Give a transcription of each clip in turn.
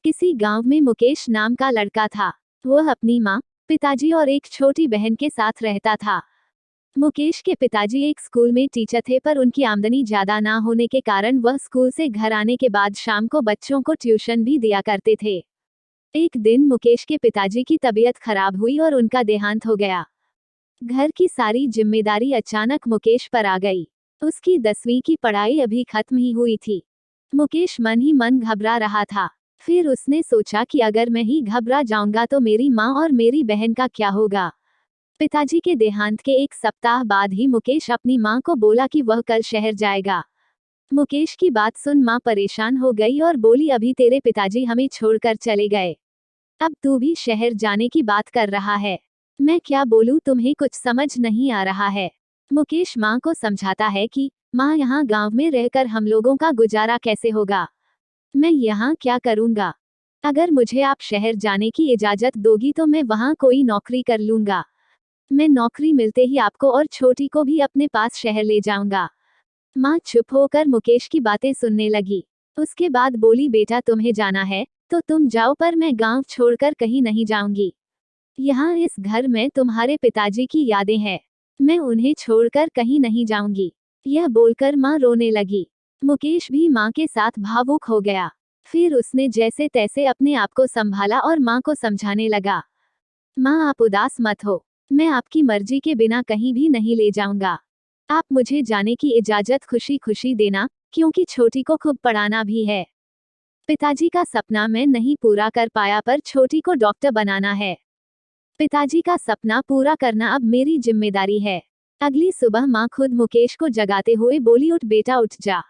किसी गांव में मुकेश नाम का लड़का था। वह अपनी माँ, पिताजी और एक छोटी बहन के साथ रहता था। मुकेश के पिताजी एक स्कूल में टीचर थे, पर उनकी आमदनी ज्यादा ना होने के कारण वह स्कूल से घर आने के बाद शाम को बच्चों को ट्यूशन भी दिया करते थे। एक दिन मुकेश के पिताजी की तबीयत खराब हुई और उनका देहांत हो गया। घर की सारी जिम्मेदारी अचानक मुकेश पर आ गई। उसकी 10वीं की पढ़ाई अभी खत्म ही हुई थी। मुकेश मन ही मन घबरा रहा था। फिर उसने सोचा कि अगर मैं ही घबरा जाऊंगा तो मेरी माँ और मेरी बहन का क्या होगा। पिताजी के देहांत के एक सप्ताह बाद ही मुकेश अपनी माँ को बोला कि वह कल शहर जाएगा। मुकेश की बात सुन माँ परेशान हो गई और बोली, अभी तेरे पिताजी हमें छोड़कर चले गए, अब तू भी शहर जाने की बात कर रहा है। मैं क्या बोलूं, तुम्हें कुछ समझ नहीं आ रहा है। मुकेश माँ को समझाता है कि माँ, यहाँ गांव में रहकर हम लोगों का गुजारा कैसे होगा, मैं यहाँ क्या करूँगा। अगर मुझे आप शहर जाने की इजाजत दोगी तो मैं वहाँ कोई नौकरी कर लूँगा। मैं नौकरी मिलते ही आपको और छोटी को भी अपने पास शहर ले जाऊँगा। माँ चुप होकर मुकेश की बातें सुनने लगी। उसके बाद बोली, बेटा तुम्हें जाना है तो तुम जाओ, पर मैं गांव छोड़कर कहीं नहीं जाऊंगी। यहाँ इस घर में तुम्हारे पिताजी की यादें हैं, मैं उन्हें छोड़कर कहीं नहीं जाऊंगी। यह बोलकर माँ रोने लगी। मुकेश भी माँ के साथ भावुक हो गया। फिर उसने जैसे तैसे अपने आप को संभाला और माँ को समझाने लगा, माँ आप उदास मत हो, मैं आपकी मर्जी के बिना कहीं भी नहीं ले जाऊंगा। आप मुझे जाने की इजाजत खुशी खुशी देना, क्योंकि छोटी को खूब पढ़ाना भी है। पिताजी का सपना मैं नहीं पूरा कर पाया, पर छोटी को डॉक्टर बनाना है। पिताजी का सपना पूरा करना अब मेरी जिम्मेदारी है। अगली सुबह माँ खुद मुकेश को जगाते हुए बोली, उठ बेटा उठ जा,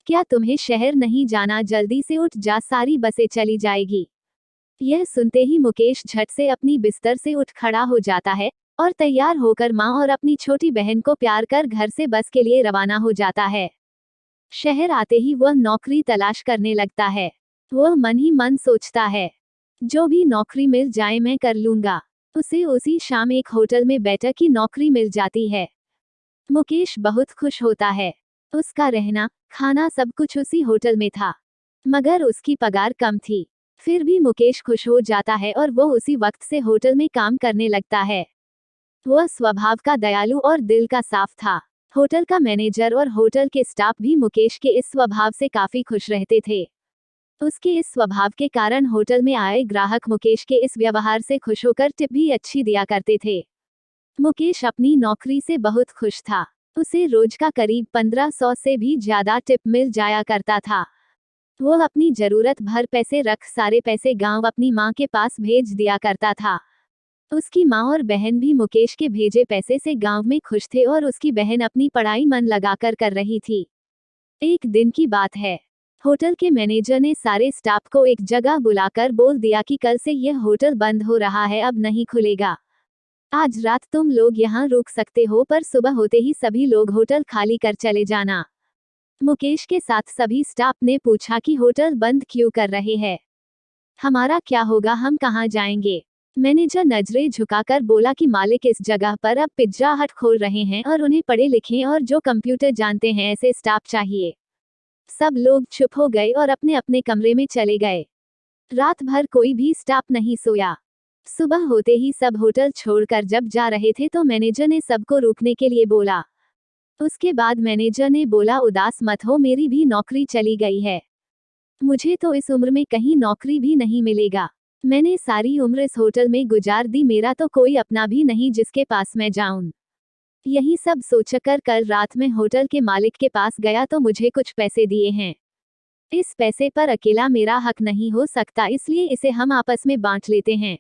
क्या तुम्हें शहर नहीं जाना, जल्दी से उठ जा, सारी बसें चली जाएगी। यह सुनते ही मुकेश झट से अपनी बिस्तर से उठ खड़ा हो जाता है और तैयार होकर माँ और अपनी छोटी बहन को प्यार कर घर से बस के लिए रवाना हो जाता है। शहर आते ही वह नौकरी तलाश करने लगता है। वह मन ही मन सोचता है, जो भी नौकरी मिल जाए मैं कर लूंगा। उसे उसी शाम एक होटल में वेटर की नौकरी मिल जाती है। मुकेश बहुत खुश होता है। उसका रहना, खाना सब कुछ उसी होटल में था, मगर उसकी पगार कम थी। फिर भी मुकेश खुश हो जाता है और वो उसी वक्त से होटल में काम करने लगता है। वह स्वभाव का दयालु और दिल का साफ था। होटल का मैनेजर और होटल के स्टाफ भी मुकेश के इस स्वभाव से काफी खुश रहते थे। उसके इस स्वभाव के कारण होटल में आए ग्राहक मुकेश के इस व्यवहार से खुश होकर टिप भी अच्छी दिया करते थे। मुकेश अपनी नौकरी से बहुत खुश था। उसे रोज का करीब 1500 से भी ज्यादा टिप मिल जाया करता था। वह अपनी जरूरत भर पैसे रख सारे पैसे गांव अपनी माँ के पास भेज दिया करता था। उसकी माँ और बहन भी मुकेश के भेजे पैसे से गांव में खुश थे और उसकी बहन अपनी पढ़ाई मन लगाकर कर रही थी। एक दिन की बात है, होटल के मैनेजर ने सारे स्टाफ को एक जगह बुलाकर बोल दिया कि कल से यह होटल बंद हो रहा है, अब नहीं खुलेगा। आज रात तुम लोग यहाँ रुक सकते हो, पर सुबह होते ही सभी लोग होटल खाली कर चले जाना। मुकेश के साथ सभी स्टाफ ने पूछा कि होटल बंद क्यों कर रहे हैं, हमारा क्या होगा, हम कहाँ जाएंगे। मैनेजर नजरें झुकाकर बोला कि मालिक इस जगह पर अब पिज्जा हट खोल रहे हैं और उन्हें पढ़े लिखे और जो कंप्यूटर जानते हैं ऐसे स्टाफ चाहिए। सब लोग चुप हो गए और अपने अपने कमरे में चले गए। रात भर कोई भी स्टाफ नहीं सोया। सुबह होते ही सब होटल छोड़कर जब जा रहे थे तो मैनेजर ने सबको रुकने के लिए बोला। उसके बाद मैनेजर ने बोला, उदास मत हो, मेरी भी नौकरी चली गई है। मुझे तो इस उम्र में कहीं नौकरी भी नहीं मिलेगा। मैंने सारी उम्र इस होटल में गुजार दी, मेरा तो कोई अपना भी नहीं जिसके पास मैं जाऊं। यही सब सोचकर कल रात में होटल के मालिक के पास गया तो मुझे कुछ पैसे दिए हैं। इस पैसे पर अकेला मेरा हक नहीं हो सकता, इसलिए इसे हम आपस में बांट लेते हैं।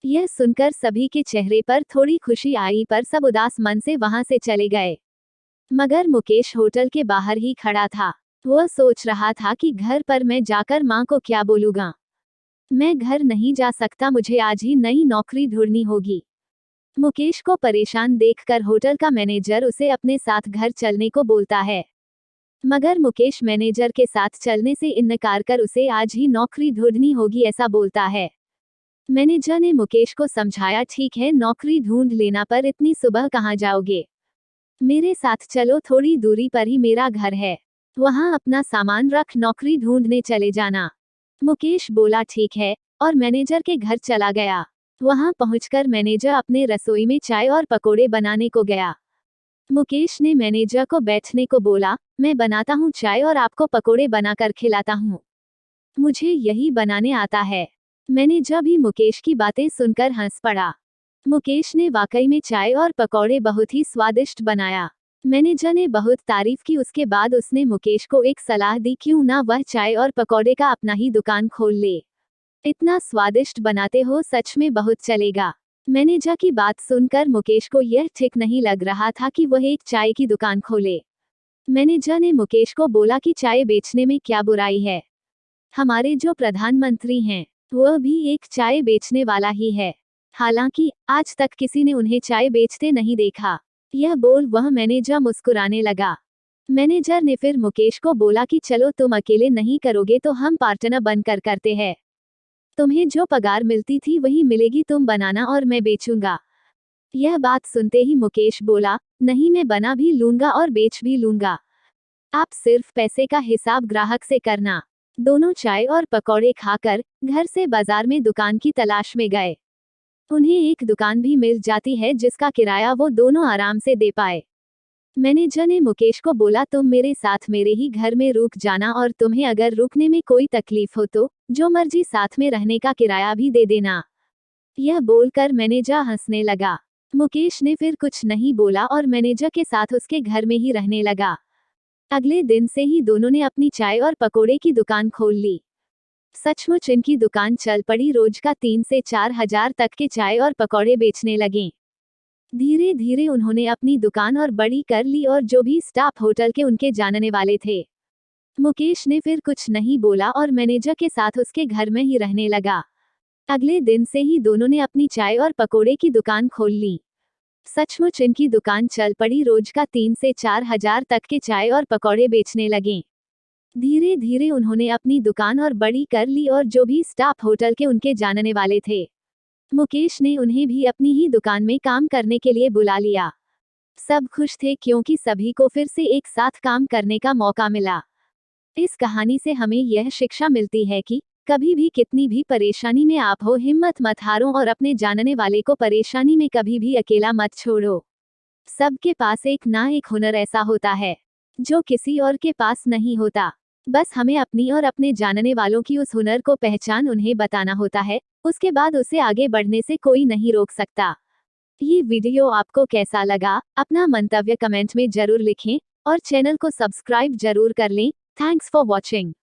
यह सुनकर सभी के चेहरे पर थोड़ी खुशी आई, पर सब उदास मन से वहां से चले गए। मगर मुकेश होटल के बाहर ही खड़ा था। वह सोच रहा था कि घर पर मैं जाकर माँ को क्या बोलूँगा। मैं घर नहीं जा सकता, मुझे आज ही नई नौकरी ढूंढनी होगी। मुकेश को परेशान देखकर होटल का मैनेजर उसे अपने साथ घर चलने को बोलता है, मगर मुकेश मैनेजर के साथ चलने से इनकार कर उसे आज ही नौकरी ढूंढनी होगी ऐसा बोलता है। मैनेजर ने मुकेश को समझाया, ठीक है नौकरी ढूंढ लेना, पर इतनी सुबह कहाँ जाओगे, मेरे साथ चलो, थोड़ी दूरी पर ही मेरा घर है, वहां अपना सामान रख नौकरी ढूंढने चले जाना। मुकेश बोला ठीक है, और मैनेजर के घर चला गया। वहां पहुंचकर मैनेजर अपने रसोई में चाय और पकोड़े बनाने को गया। मुकेश ने मैनेजर को बैठने को बोला, मैं बनाता हूँ चाय और आपको पकोड़े बनाकर खिलाता हूँ। मुझे यही बनाने आता है। मैनेजर भी मुकेश की बातें सुनकर हंस पड़ा। मुकेश ने वाकई में चाय और पकौड़े बहुत ही स्वादिष्ट बनाया। मैनेजर ने बहुत तारीफ की। उसके बाद उसने मुकेश को एक सलाह दी, क्यों ना वह चाय और पकौड़े का अपना ही दुकान खोल ले। इतना स्वादिष्ट बनाते हो, सच में बहुत चलेगा। मैनेजर की बात सुनकर मुकेश को यह ठीक नहीं लग रहा था कि वह एक चाय की दुकान खोले। मैनेजर ने मुकेश को बोला कि चाय बेचने में क्या बुराई है। हमारे जो प्रधानमंत्री हैं, वह भी एक चाय बेचने वाला ही है। हालांकि आज तक किसी ने उन्हें चाय बेचते नहीं देखा। यह बोल वह मैनेजर मुस्कुराने लगा। मैनेजर ने फिर मुकेश को बोला कि चलो, तुम अकेले नहीं करोगे तो हम पार्टनर बनकर करते हैं। तुम्हें जो पगार मिलती थी वही मिलेगी, तुम बनाना और मैं बेचूंगा। यह बात सुनते ही मुकेश बोला, नहीं, मैं बना भी लूंगा और बेच भी लूंगा। आप सिर्फ पैसे का हिसाब ग्राहक से करना। दोनों चाय और पकौड़े खाकर घर से बाजार में दुकान की तलाश में गए। उन्हें एक दुकान भी मिल जाती है जिसका किराया वो दोनों आराम से दे पाए। मैनेजर ने मुकेश को बोला, तुम मेरे साथ मेरे ही घर में रुक जाना और तुम्हें अगर रुकने में कोई तकलीफ हो तो जो मर्जी साथ में रहने का किराया भी दे देना। यह बोलकर मैनेजर हंसने लगा। मुकेश ने फिर कुछ नहीं बोला और मैनेजर के साथ उसके घर में ही रहने लगा। अगले दिन से ही दोनों ने अपनी चाय और पकोड़े की दुकान खोल ली। सचमुच इनकी दुकान चल पड़ी। रोज का 3 से 4 हजार तक के चाय और पकौड़े बेचने लगे। धीरे धीरे उन्होंने अपनी दुकान और बड़ी कर ली और जो भी स्टाफ होटल के उनके जानने वाले थे। मुकेश ने फिर कुछ नहीं बोला और मैनेजर के साथ उसके घर में ही रहने लगा। अगले दिन से ही दोनों ने अपनी चाय और पकोड़े की दुकान खोल ली। सचमुच इनकी दुकान चल पड़ी। रोज का 3 से 4 हजार तक के चाय और पकौड़े बेचने लगे। धीरे धीरे उन्होंने अपनी दुकान और बड़ी कर ली और जो भी स्टाफ होटल के उनके जानने वाले थे, मुकेश ने उन्हें भी अपनी ही दुकान में काम करने के लिए बुला लिया। सब खुश थे क्योंकि सभी को फिर से एक साथ काम करने का मौका मिला। इस कहानी से हमें यह शिक्षा मिलती है कि कभी भी कितनी भी परेशानी में आप हो, हिम्मत मत हारो और अपने जानने वाले को परेशानी में कभी भी अकेला मत छोड़ो। सबके पास एक ना एक हुनर ऐसा होता है जो किसी और के पास नहीं होता। बस हमें अपनी और अपने जानने वालों की उस हुनर को पहचान उन्हें बताना होता है। उसके बाद उसे आगे बढ़ने से कोई नहीं रोक सकता। ये वीडियो आपको कैसा लगा, अपना मंतव्य कमेंट में जरूर लिखें और चैनल को सब्सक्राइब जरूर कर लें। Thanks for watching.